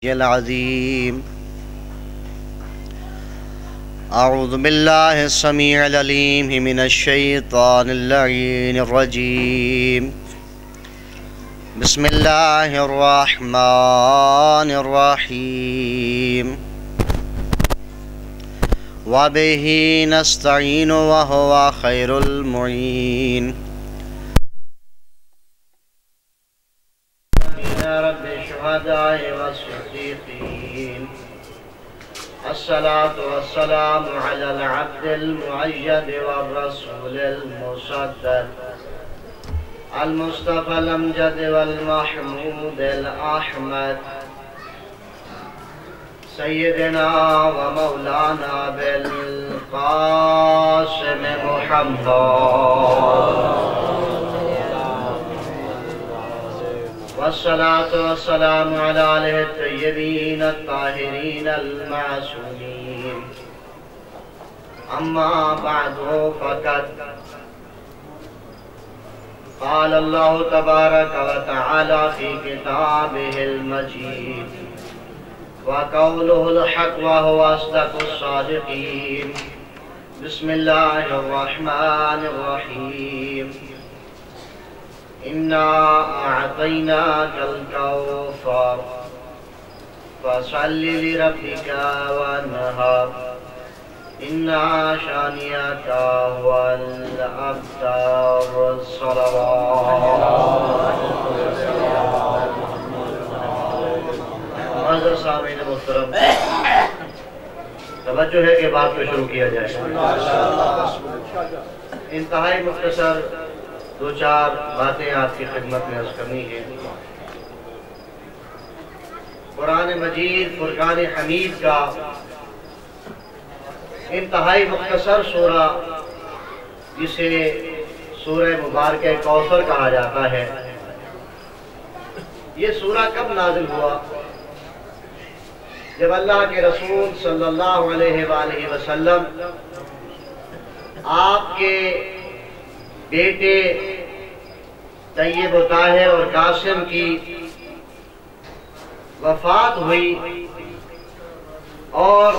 العظيم. أعوذ بالله السميع العليم من الشيطان اللعين الرجيم. بسم الله الرحمن الرحيم. وبه نستعين وهو خير المعين. رب الشهداء والصديقين. الصلاة والسلام على العبد المؤيد والرسول المصدق المصطفى الأمجد والمحمود الأحمد سيدنا ومولانا بالقاسم محمد والصلاة والسلام على آله الطيبين الطاهرين المعصومين. أما بعد فقد قال الله تبارك وتعالى في كتابه المجيد وقوله الحق وهو أصدق الصادقين. بسم الله الرحمن الرحيم. إنا أعطيناك الكوثر فصل لربك وانحر إن شانئك هو الأبتر. الصلوات. معزز سامعین محترم، توجہ ہے کہ بات کو شروع کیا جائے. انتہائی مختصر دو چار باتیں آپ کی خدمت میں عرض کرنی ہے. قرآن مجید فرقان حمید کا انتہائی مختصر سورہ جسے سورہ مبارکہ کوثر کہا جاتا ہے، یہ سورہ کب نازل ہوا؟ جب اللہ کے رسول صلی اللہ علیہ وآلہ وسلم آپ کے بیٹے طیب و طاہر اور قاسم کی وفات ہوئی، اور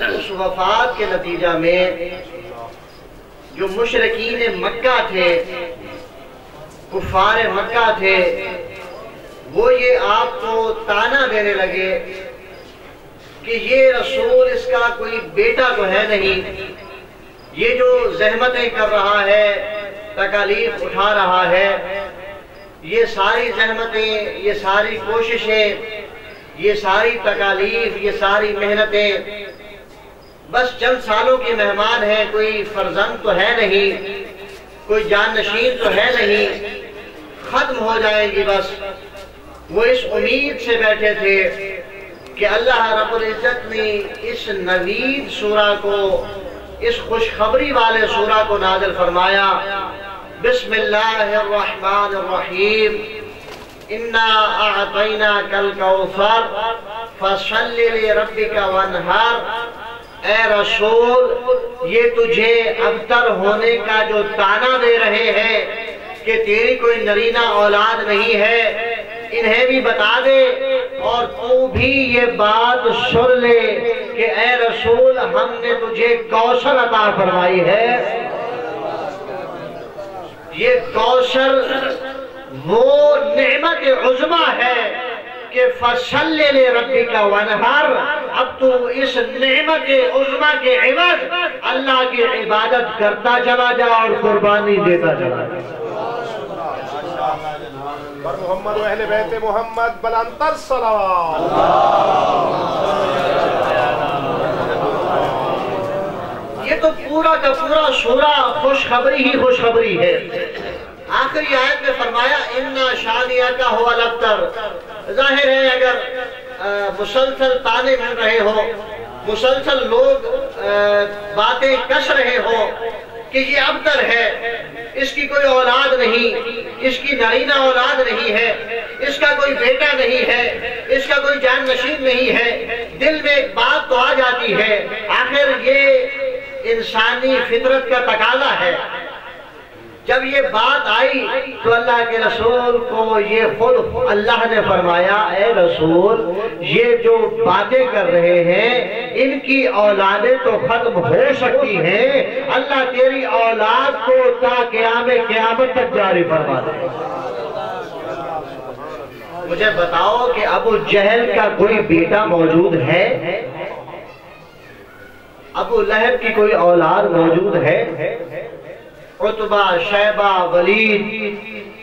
اس وفات کے نتیجہ میں جو مشرکین مکہ تھے، کفار مکہ تھے، وہ یہ آپ کو طعنہ دینے لگے کہ یہ رسول اس کا کوئی بیٹا تو ہے نہیں، یہ جو زحمتیں کر رہا ہے، تکالیف اٹھا رہا ہے، یہ ساری زحمتیں، یہ ساری کوششیں، یہ ساری تکالیف، یہ ساری محنتیں بس چند سالوں کی مہمان ہیں، کوئی فرزند تو ہے نہیں، کوئی جانشین تو ہے نہیں، ختم ہو جائیں گی بس. وہ اس امید سے بیٹھے تھے کہ اللہ رب العزت نے اس نوید سورہ کو، اس خوشخبری والے سورہ کو نازل فرمایا. بسم اللہ الرحمن الرحیم. انا اعطیناک الکوثر فصل لربک وانحر. اے رسول، یہ تجھے ابتر ہونے کا جو طعنہ دے رہے ہیں کہ تیری کوئی نرینہ اولاد نہیں ہے، انہیں بھی بتا دے اور تو بھی یہ بات سن لے کہ اے رسول، ہم نے تجھے کوثر عطا فرمائی ہے. یہ کوثر وہ نعمت عظمہ ہے کہ فصل لربک وانحر. اب تو اس نعمت عظمہ کے عوض اللہ کی عبادت کرتا چلا جا اور قربانی دیتا چلا جا. پر محمد و اہل بیت محمد بلندتر صلوات. یہ تو پورا کا پورا سورہ خوشخبری ہی خوشخبری ہے. آخری آیت میں فرمایا اِنَّا شَانِئَكَ هُوَ الْأَبْتَرُ. ظاہر ہے اگر مسلسل طعنے مل رہے ہو، مسلسل لوگ باتیں کس رہے ہو کہ یہ ابتر ہے، اس کی کوئی اولاد نہیں، اس کی نرینہ اولاد نہیں ہے، اس کا کوئی بیٹا نہیں ہے، اس کا کوئی جان نشین نہیں ہے، دل میں ایک بات تو آ جاتی ہے. آخر یہ انسانی فطرت کا تقاضا ہے جب یہ بات آئی تو اللہ کے رسول کو یہ خود اللہ نے فرمایا اے رسول یہ جو باتیں کر رہے ہیں ان کی اولادیں تو ختم ہو سکتی ہیں، اللہ تیری اولاد کو تا قیامت تک جاری فرما دے۔ مجھے بتاؤ کہ ابو جہل کا کوئی بیٹا موجود ہے؟ ابو لہب کی کوئی اولاد موجود ہے؟ عتبہ، شیبہ، ولید،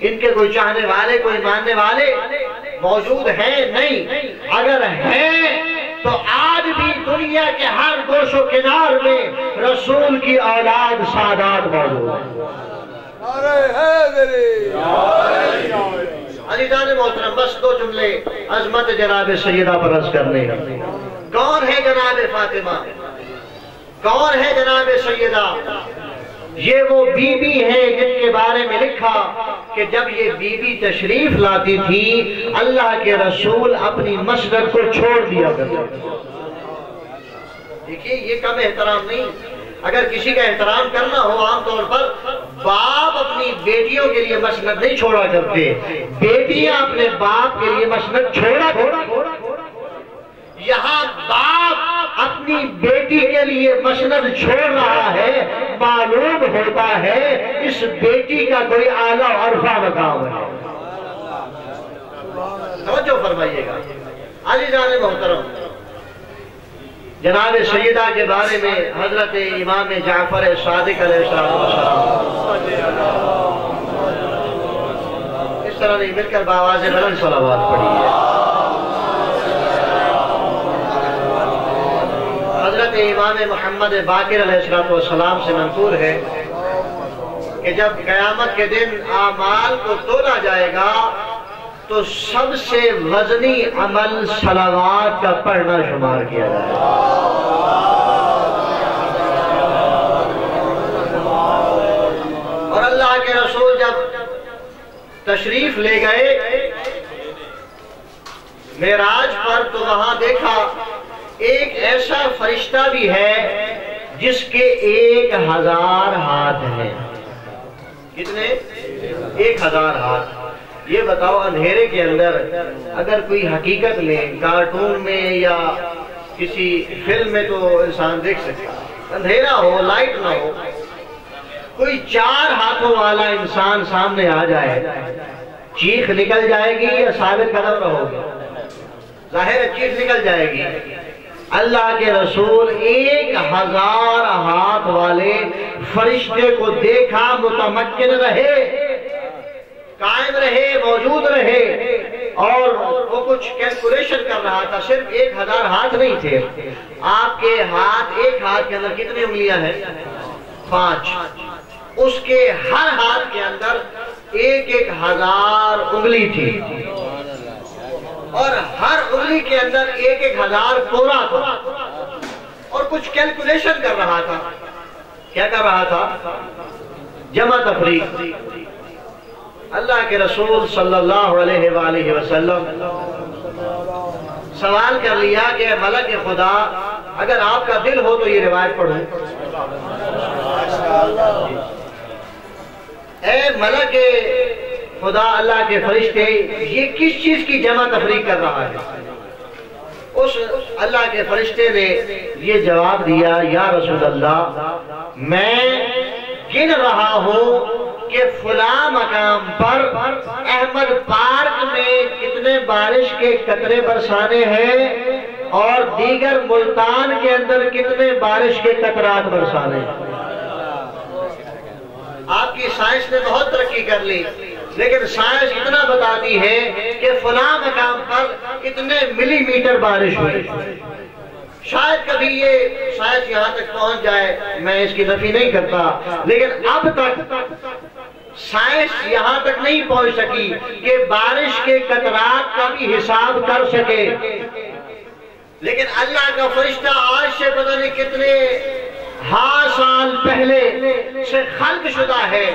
ان کے کوئی چاہنے والے، کوئی ماننے والے موجود ہیں؟ نہیں۔ اگر ہیں تو آج بھی دنیا کے ہر گوش و کنار میں رسول کی اولاد سادات موجود ہیں۔ عزیزان محترم، بس دو جملے عظمت جناب سیدہ پر عرض کرنے۔ کون ہے جناب فاطمہ؟ کون ہے جناب سیدہ؟ یہ وہ بی بی ہے جن کے بارے میں لکھا کہ جب یہ بی بی تشریف لاتی تھی اللہ کے رسول اپنی مسجد کو چھوڑ دیا کرتے تھے۔ دیکھیے یہ کم احترام نہیں۔ اگر کسی کا احترام کرنا ہو عام طور پر باپ اپنی بیٹیوں کے لیے مسجد نہیں چھوڑا کرتے، بیٹیاں اپنے باپ کے لیے مسجد چھوڑا کرتے۔ یہاں باپ اپنی بیٹی کے لیے مسند چھوڑ رہا ہے، معلوم ہوتا ہے اس بیٹی کا کوئی اعلیٰ عرفہ مقام ہے۔ توجہ فرمائیے گا عزیزان محترم، جناب سیدہ کے بارے میں حضرت امام جعفر صادق علیہ السلام اس طرح نہیں مل کر بآواز بلند صلوات پڑھی ہے۔ حضرت امام محمد باقر علیہ السلام سے منقول ہے کہ جب قیامت کے دن اعمال کو تولا جائے گا تو سب سے وزنی عمل صلوات کا پڑھنا شمار کیا جائے گا۔ اور اللہ کے رسول جب تشریف لے گئے معراج پر تو وہاں دیکھا ایک ایسا فرشتہ بھی ہے جس کے 1000 ہاتھ ہیں۔ کتنے؟ 1000 ہاتھ۔ یہ بتاؤ اندھیرے کے اندر اگر کوئی حقیقت میں کارٹون میں یا کسی فلم میں تو انسان دیکھ سکتا، اندھیرا ہو، لائٹ نہ ہو، کوئی 4 ہاتھوں والا انسان سامنے آ جائے، چیخ نکل جائے گی یا ثابت قدم رہو گے؟ ظاہر ہے چیخ نکل جائے گی۔ اللہ کے رسول 1000 ہاتھ والے فرشتے کو دیکھا، متمکن رہے، قائم رہے، موجود رہے، اور وہ کچھ کیلکولیشن کر رہا تھا۔ صرف 1000 ہاتھ نہیں تھے، آپ کے ہاتھ، ایک ہاتھ کے اندر کتنی انگلیاں ہیں؟ 5۔ اس کے ہر ہاتھ کے اندر 1000 انگلی تھی، اور ہر انگلی کے اندر 1000 پورا تھا، اور کچھ کیلکولیشن کر رہا تھا۔ کیا کر رہا تھا؟ جمع تفریق۔ اللہ کے رسول صلی اللہ علیہ وآلہ وسلم سوال کر لیا کہ ملک خدا اگر آپ کا دل ہو تو یہ روایت پڑھوں۔ اے ملک خدا، اللہ کے فرشتے، یہ کس چیز کی جمع تفریق کر رہا ہے؟ اس اللہ کے فرشتے نے یہ جواب دیا، یا رسول اللہ میں گن رہا ہوں کہ فلاں مقام پر احمد پارک میں کتنے بارش کے قطرے برسانے ہیں اور دیگر ملتان کے اندر کتنے بارش کے قطرات برسانے ہیں۔ آپ کی سائنس نے بہت ترقی کر لی، لیکن سائنس اتنا بتاتی ہے کہ فلاں مقام پر اتنے ملی میٹر بارش ہوئی۔ شاید کبھی یہ سائنس یہاں تک پہنچ جائے، میں اس کی نفی نہیں کرتا، لیکن اب تک سائنس یہاں تک نہیں پہنچ سکی کہ بارش کے قطرات کا بھی حساب کر سکے۔ لیکن اللہ کا فرشتہ آج سے پتہ نہیں کتنے سال پہلے سے خلق شدہ ہے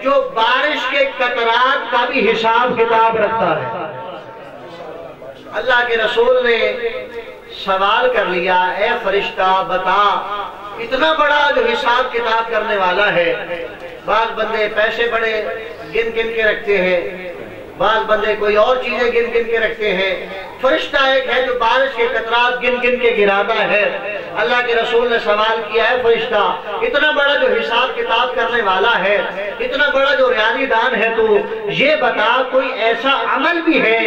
جو بارش کے قطرات کا بھی حساب کتاب رکھتا ہے۔ اللہ کے رسول نے سوال کر لیا، اے فرشتہ بتا، اتنا بڑا جو حساب کتاب کرنے والا ہے بعض بندے پیسے بڑے گن گن کے رکھتے ہیں، بعض بندے کوئی اور چیزیں گن گن کے رکھتے ہیں۔ فرشتہ ایک ہے جو بارش کے قطرات گن گن کے گراتا ہے۔ اللہ کے رسول نے سوال کیا ہے، فرشتہ اتنا بڑا جو حساب کتاب کرنے والا ہے، اتنا بڑا جو ریاضی دان ہے، تو یہ بتا کوئی ایسا عمل بھی ہے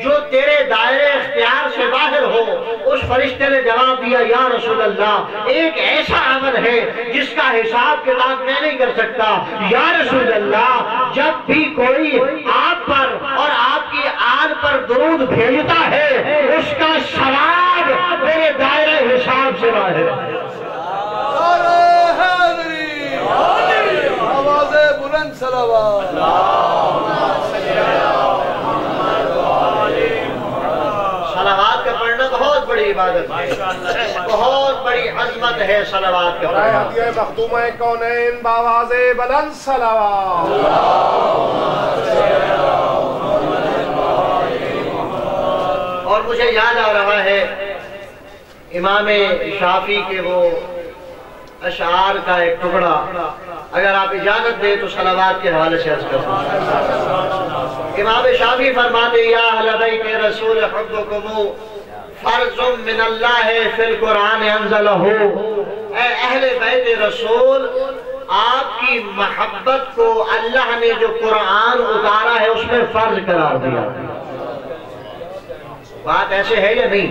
جو تیرے دائرے اختیار سے باہر ہو؟ اس فرشتے نے جواب دیا، یا رسول اللہ ایک ایسا عمل ہے جس کا حساب کتاب میں نہیں کر سکتا۔ یا رسول اللہ جب بھی کوئی آپ پر اور آپ کی آل پر درود بھیجتا ہے اس کا ثواب میرے دائرہ حساب سے باہر ہے۔ آواز بلند صلوات۔ صلوات کا پڑھنا بہت بڑی عبادت ہے، بہت بڑی عظمت ہے صلوات کا پڑھنا۔ ہدیہ مختومہ کونین بآواز بلند صلوات۔ اور مجھے یاد آ رہا ہے امام شافعی کے وہ اشعار کا ایک ٹکڑا، اگر آپ اجازت دیں تو صلوات کے حوالے سے عرض کرتا ہوں۔ امام شافعی فرماتے، یا اہل بیت رسول حبکم فرض من اللہ فی القرآن انزلہ، اے اہل بیت رسول آپ کی محبت کو اللہ نے جو قرآن اتارا ہے اس میں فرض قرار دیا۔ بات ایسے ہے یا نہیں؟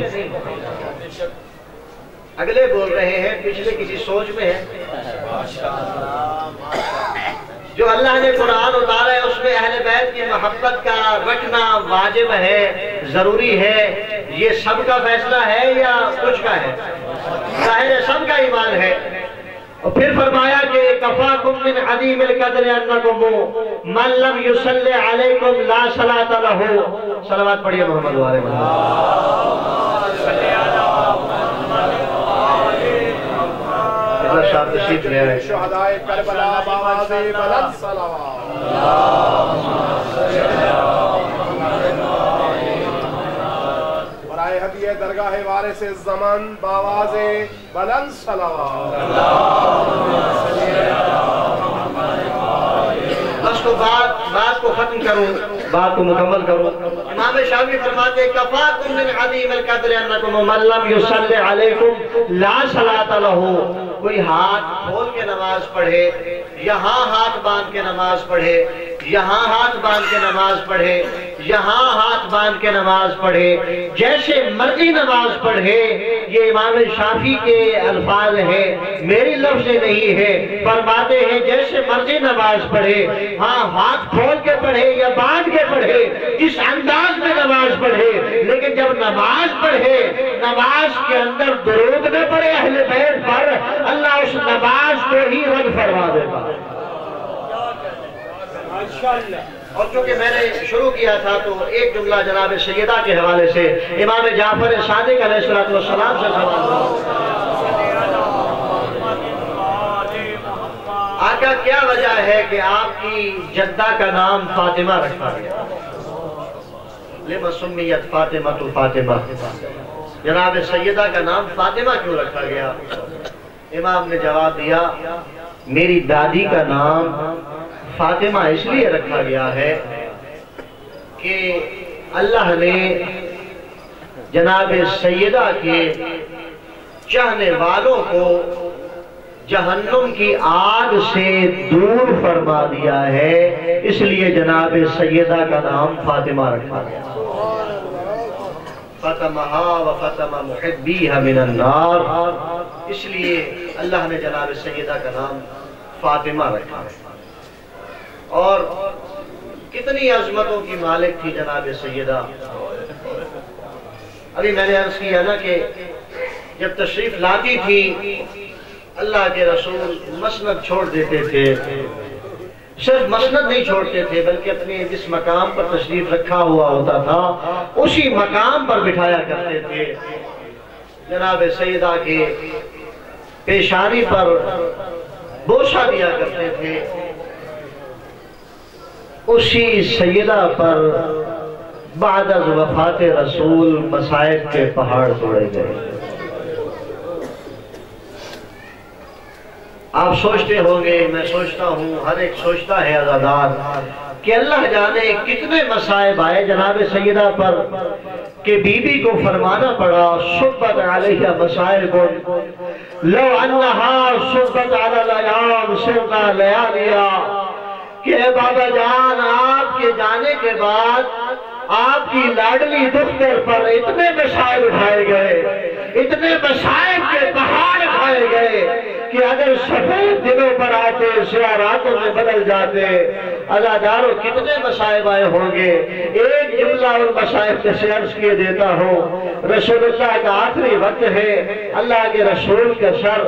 اگلے بول رہے ہیں، پچھلے کسی سوچ میں ہے؟ جو اللہ نے قرآن اتارا ہے اس میں اہل بیت کی محبت کا رکھنا واجب ہے، ضروری ہے، یہ سب کا فیصلہ ہے یا کچھ کا ہے؟ ظاہر ہے سب کا ایمان ہے۔ اور پھر فرمایا کہ کفاکم من عظیم القدر انکم من لم یصلی علیکم لا صلاۃ لہ۔ صلوات پڑھیے محمد وعلى محمد۔ شہدائے کربلا بآواز بلند صلوات۔ برائے ہدیہ درگاہ وارث زمان بآواز بلند صلوات۔ بس تو بات کو ختم کروں، بات کو مکمل کروں۔ امام شافعی فرماتے ہیں کفاکم من عظیم القدر انکم من لم یصلی علیکم لا صلاۃ لہ۔ کوئی ہاتھ کھول کے نماز پڑھے، یہاں ہاتھ باندھ کے نماز پڑھے، یہاں ہاتھ باندھ کے نماز پڑھے، یہاں ہاتھ باندھ کے نماز پڑھے، جیسے مرضی نماز پڑھے، یہ امام شافعی کے الفاظ ہیں، میری لفظ نہیں ہے۔ فرماتے ہیں جیسے مرضی نماز پڑھے، ہاں ہاتھ کھول کے پڑھے یا باندھ کے پڑھے، جس انداز میں نماز پڑھے، لیکن جب نماز پڑھے نماز کے اندر درود نہ پڑھے اہل بیت پر، اللہ اس نماز کو ہی رد فرما دیتا۔ اور چونکہ میں نے شروع کیا تھا تو ایک جملہ جناب سیدہ کے حوالے سے امام جعفر صادق علیہ السلام سے سوال۔ آقا کیا وجہ ہے کہ آپ کی جدہ کا نام فاطمہ رکھا گیا؟ لما سمیت فاطمہ تو فاطمہ، جناب سیدہ کا نام فاطمہ کیوں رکھا گیا؟ امام نے جواب دیا، میری دادی کا نام فاطمہ اس لیے رکھا گیا ہے کہ اللہ نے جناب سیدہ کے چاہنے والوں کو جہنم کی آگ سے دور فرما دیا ہے، اس لیے جناب سیدہ کا نام فاطمہ رکھا گیا۔ فاطمہ و فاطمہ محبیہ من النار، اس لیے اللہ نے جناب سیدہ کا نام فاطمہ رکھا ہے۔ اور کتنی عظمتوں کی مالک تھی جناب سیدہ۔ ابھی میں نے عرض کیا نا کہ جب تشریف لاتی تھی اللہ کے رسول مسند چھوڑ دیتے تھے، صرف مسند نہیں چھوڑتے تھے بلکہ اپنے جس مقام پر تشریف رکھا ہوا ہوتا تھا اسی مقام پر بٹھایا کرتے تھے۔ جناب سیدہ کے پیشانی پر بوسہ دیا کرتے تھے، اسی سیدہ پر بعد از وفات رسول مصائب کے پہاڑ توڑے گئے۔ آپ سوچتے ہوں گے، میں سوچتا ہوں، ہر ایک سوچتا ہے عزادار، کہ اللہ جانے کتنے مصائب آئے جناب سیدہ پر کہ بی بی کو فرمانا پڑا صبت علیہ مصائب لو انہا صبت علی الایام سرنا لیالیا، کہ اے بابا جان آپ کے جانے کے بعد آپ کی لاڈلی دختر پر اتنے مصائب اٹھائے گئے، اتنے مصائب کے پہاڑ اٹھائے گئے کہ اگر سفید دنوں پر آتے سیاہ راتوں میں بدل جاتے، عزاداروں کتنے مصائب آئے ہوں گے۔ ایک جملہ ان مصائب کے سے عرض کیے دیتا ہوں، رسول اللہ کا آخری وقت ہے، اللہ کے رسول کا سر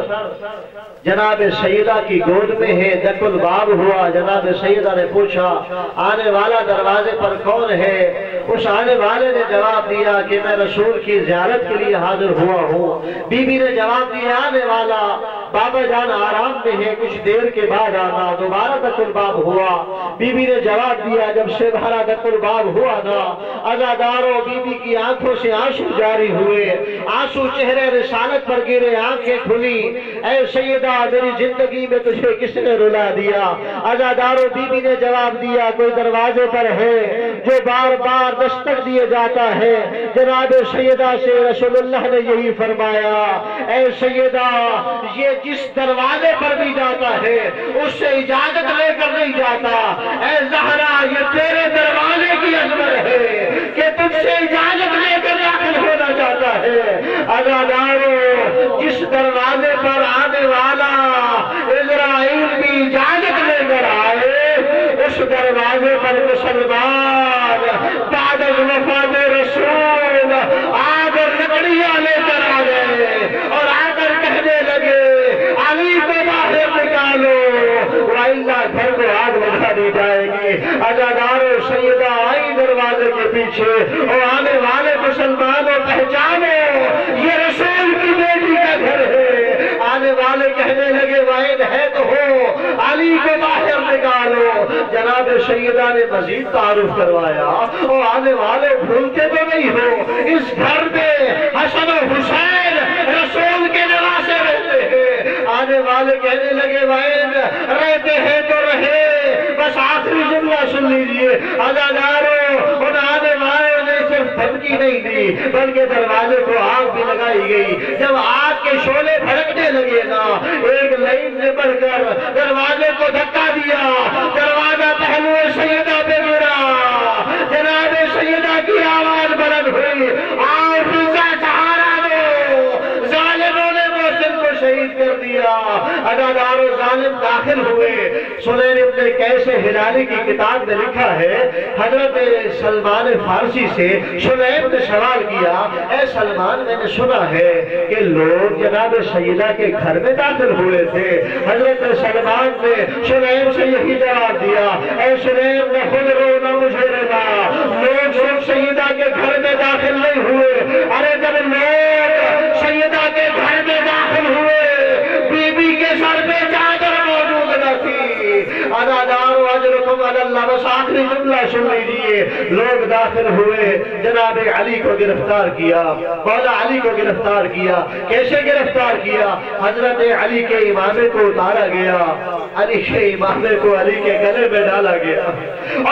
جناب سیدہ کی گود میں ہے، دق الباب ہوا، جناب سیدہ نے پوچھا آنے والا دروازے پر کون ہے؟ اس آنے والے نے جواب دیا کہ میں رسول کی زیارت کے لیے حاضر ہوا ہوں۔ بی بی نے جواب دیا آنے والا بابا جان آرام میں ہے، کچھ دیر کے بعد آنا۔ دوبارہ دق الباب ہوا، بی بی نے جواب دیا جب سے بھرا دق الباب ہوا نا، عزاداروں بی بی کی آنکھوں سے آنسو جاری ہوئے، آنسو چہرے رسالت پر گرے، آنکھیں کھلی، اے سیدہ میری زندگی میں تجھے کس نے رلا دیا؟ عزاداروں بی بی نے جواب دیا کوئی دروازے پر ہے جو بار بار دستک دیے جاتا ہے۔ جناب سیدہ سے رسول اللہ نے یہی فرمایا اے سیدہ یہ جس دروازے پر بھی جاتا ہے اس سے اجازت لے کر نہیں جاتا، اے زہرا یہ تیرے دروازے کی عظمت ہے کہ تجھ سے اجازت لے کر داخل ہونا چاہتا ہے۔ عزاداروں جس دروازے پر آنے والا اسرائیل بھی اجازت لے کر آئے، اس دروازے پر مسلمان بعد از وفات رسول آگر لکڑیاں لے کر آ گئے اور آ کر کہنے لگے علی کو باہر نکالو وَإِلَّا گھر کو آگ لگا دی جائے گی۔ عزاداروں سیدہ آئی دروازے کے پیچھے اور آنے والے مسلمانوں پہچانو یہ رسول کی بیٹی کا گھر ہے۔ آنے والے کہنے لگے وائد ہے تو ہو، علی کو باہر نکالو۔ جناب سیدہ نے مزید تعارف کروایا اور آنے والے بھولتے تو نہیں ہو، اس گھر میں حسن و حسین رسول کے نواسے رہتے ہیں۔ آنے والے کہنے لگے وائد رہتے ہیں تو رہے، بس آخری جملہ سن لیجئے۔ عزاداروں ان آنے والے نے صرف دھمکی نہیں دی بلکہ دروازے کو آگ بھی لگائی گئی۔ جب آگ کے شعلے بھڑکنے لگے نا، ایک لائن نے بڑھ کر دروازے کو دھکا دیا، دروازہ پہلو سیدہ پہ گرا، جناب سیدہ کی آواز بلند ہوئی آفیزہ سہارا دو، ظالموں نے محسن کو شہید کر دیا۔ عزاداروں ظالم داخل ہوئے۔ سنین ابن قیس ہلالی کی کتاب میں لکھا ہے حضرت سلمان فارسی سے سنین نے سوال کیا اے سلمان میں نے سنا ہے کہ لوگ جناب سیدہ کے گھر میں داخل ہوئے تھے۔ حضرت سلمان نے سنین سے یہی جواب دیا اے سنین نہ خود رو نہ مجھے رضا، لوگ صرف سیدہ کے گھر میں داخل نہیں ہوئے، ارے جب لوگ سیدہ کے گھر میں داخل ہوئے بی بی کے سر پہ چادر موجود نہ تھی۔ عزادارو اجرکم علی اللہ، بس آخری جملہ سن لیجئے۔ لوگ داخل ہوئے، جناب علی کو گرفتار کیا، مولا علی کو گرفتار کیا۔ کیسے گرفتار کیا؟ حضرت علی کے امامے کو اتارا گیا، علی کے امامے کو علی کے گلے میں ڈالا گیا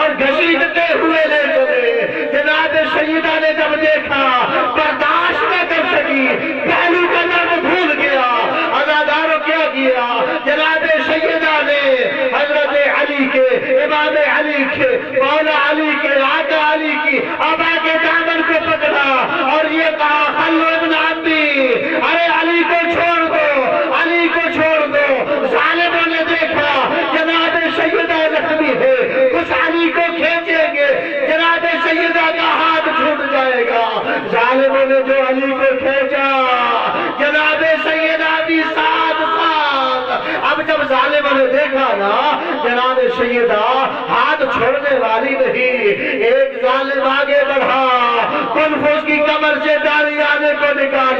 اور گھسیٹتے ہوئے لے چلے۔ جناب سیدہ نے جب دیکھا برداشت نہ کر سکی، پہلو کا درد بھول گیا۔ عزادارو کیا کیا؟ جناب سیدہ نے حضرت علی کے، امام علی کے، مولا علی کے، آقا علی کی ابا کے دامن کو پکڑا اور یہ کہا خلو ابن عمی، ارے علی کو چھوڑ دو، علی کو چھوڑ دو۔ ظالموں نے دیکھا جناب سیدہ زخمی ہے، کچھ علی کو کھینچیں گے، جناب سیدہ کا ہاتھ چھوٹ جائے گا۔ ظالموں نے جو علی کو کھینچا، جناب سیدہ بھی 7 سال۔ اب جب ظالموں نے دیکھا نا جناب سیدہ ہاتھ چھوڑنے والی نہیں، ایک ظالم آگے بڑھا، کنفوس کی کمر سے داڑھی آنے کو نکال